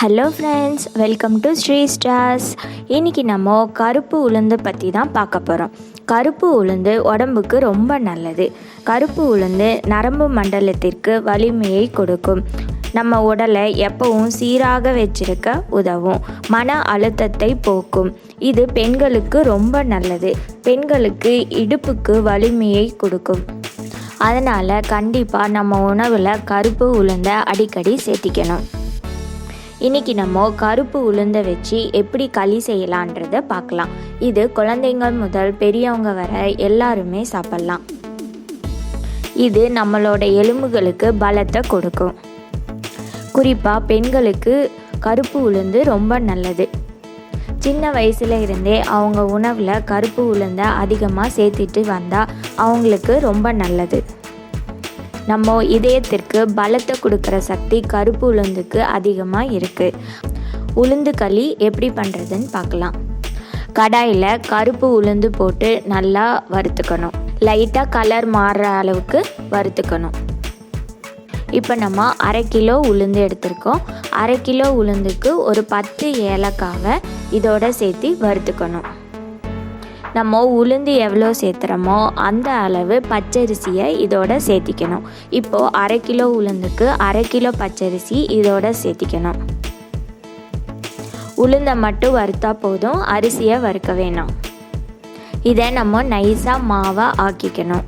Hello friends, welcome to Sri Stars. இன்றைக்கி நம்ம கருப்பு உளுந்து பற்றி தான் பார்க்க போகிறோம். கருப்பு உளுந்து உடம்புக்கு ரொம்ப நல்லது. கருப்பு உளுந்து நரம்பு மண்டலத்திற்கு வலிமையை கொடுக்கும். நம்ம உடலை எப்பவும் சீராக வச்சிருக்க உதவும். மன அழுத்தத்தை போக்கும். இது பெண்களுக்கு ரொம்ப நல்லது. பெண்களுக்கு இடுப்புக்கு வலிமையை கொடுக்கும். அதனால் கண்டிப்பாக நம்ம உணவில் கருப்பு உளுந்தை அடிக்கடி சேர்த்திக்கணும். இன்றைக்கி நம்ம கருப்பு உளுந்தை வச்சு எப்படி களி செய்யலான்றதை பார்க்கலாம். இது குழந்தைங்க முதல் பெரியவங்க வர எல்லாருமே சாப்பிட்லாம். இது நம்மளோட எலும்புகளுக்கு பலத்தை கொடுக்கும். குறிப்பாக பெண்களுக்கு கருப்பு உளுந்து ரொம்ப நல்லது. சின்ன வயசில் இருந்தே அவங்க உணவில் கருப்பு உளுந்தை அதிகமாக சேர்த்துட்டு வந்தால் அவங்களுக்கு ரொம்ப நல்லது. நம்ம இதயத்திற்கு பலத்தை கொடுக்குற சக்தி கருப்பு உளுந்துக்கு அதிகமாக இருக்குது. உளுந்து களி எப்படி பண்ணுறதுன்னு பார்க்கலாம். கடாயில் கருப்பு உளுந்து போட்டு நல்லா வறுத்துக்கணும். லைட்டாக கலர் மாறுற அளவுக்கு வறுத்துக்கணும். இப்போ நம்ம 1/2 கிலோ உளுந்து எடுத்திருக்கோம். 1/2 கிலோ உளுந்துக்கு ஒரு 10 ஏலக்காவை இதோட சேர்த்து வறுத்துக்கணும். நம்ம உளுந்து எவ்வளோ சேர்த்துறோமோ அந்த அளவு பச்சரிசியை இதோட சேர்த்திக்கணும். இப்போது 1/2 கிலோ உளுந்துக்கு 1/2 கிலோ பச்சரிசி இதோட சேர்த்திக்கணும். உளுந்தை மட்டும் வறுத்தா போதும், அரிசியை வறுக்க வேணாம். இதை நம்ம நைஸாக மாவாக ஆக்கிக்கணும்.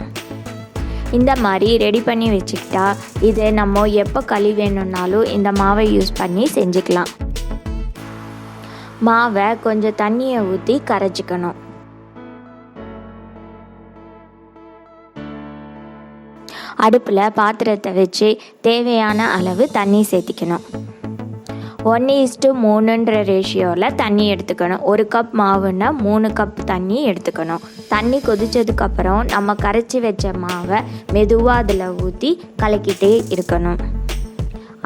இந்த மாதிரி ரெடி பண்ணி வச்சுக்கிட்டா இதை நம்ம எப்போ களி வேணும்னாலும் இந்த மாவை யூஸ் பண்ணி செஞ்சுக்கலாம். மாவை கொஞ்சம் தண்ணியை ஊற்றி கரைச்சிக்கணும். அடுப்பில் பாத்திரத்தை வச்சு தேவையான அளவு தண்ணி சேர்த்திக்கணும். 1:3 ரேஷியோவில் தண்ணி எடுத்துக்கணும். 1 கப் மாவுன்னா 3 கப் தண்ணி எடுத்துக்கணும். தண்ணி கொதித்ததுக்கப்புறம் நம்ம கரைச்சி வச்ச மாவை மெதுவாக அதில் ஊற்றி கலக்கிட்டே இருக்கணும்.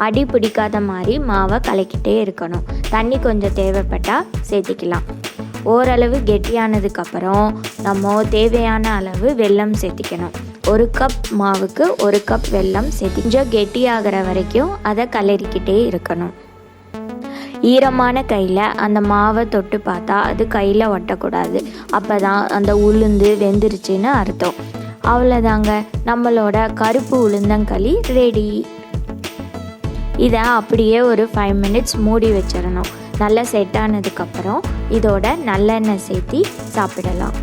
அடி பிடிக்காத மாதிரி மாவை கலக்கிட்டே இருக்கணும். தண்ணி கொஞ்சம் தேவைப்பட்டால் சேர்த்திக்கலாம். ஓரளவு கெட்டியானதுக்கப்புறம் நம்ம தேவையான அளவு வெல்லம் சேர்த்திக்கணும். 1 கப் மாவுக்கு 1 கப் வெல்லம் சேர்த்து கொஞ்சம் கெட்டியாகிற வரைக்கும் அதை கலரிக்கிட்டே இருக்கணும். ஈரமான கையில் அந்த மாவை தொட்டு பார்த்தா அது கையில் ஒட்டக்கூடாது. அப்போ தான் அந்த உளுந்து வெந்துருச்சுன்னு அர்த்தம். அவ்வளோதாங்க, நம்மளோட கருப்பு உளுந்தங்களி ரெடி. இதை அப்படியே ஒரு 5 மினிட்ஸ் மூடி வச்சிடணும். நல்லா செட் ஆனதுக்கப்புறம் இதோட நல்லெண்ணெய் சேர்த்தி சாப்பிடலாம்.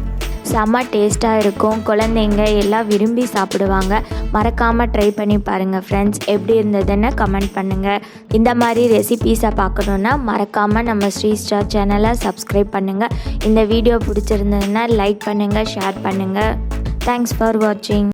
செம்ம டேஸ்ட்டாக இருக்கும். குழந்தைங்க எல்லாம் விரும்பி சாப்பிடுவாங்க. மறக்காமல் ட்ரை பண்ணி பாருங்கள் ஃப்ரெண்ட்ஸ். எப்படி இருந்ததுன்னு கமெண்ட் பண்ணுங்கள். இந்த மாதிரி ரெசிபீஸை பார்க்கணுன்னா மறக்காமல் நம்ம ஸ்ரீஸ்டார் சேனலை சப்ஸ்கிரைப் பண்ணுங்கள். இந்த வீடியோ பிடிச்சிருந்ததுன்னா லைக் பண்ணுங்கள், ஷேர் பண்ணுங்கள். தேங்க்ஸ் ஃபார் வாட்சிங்.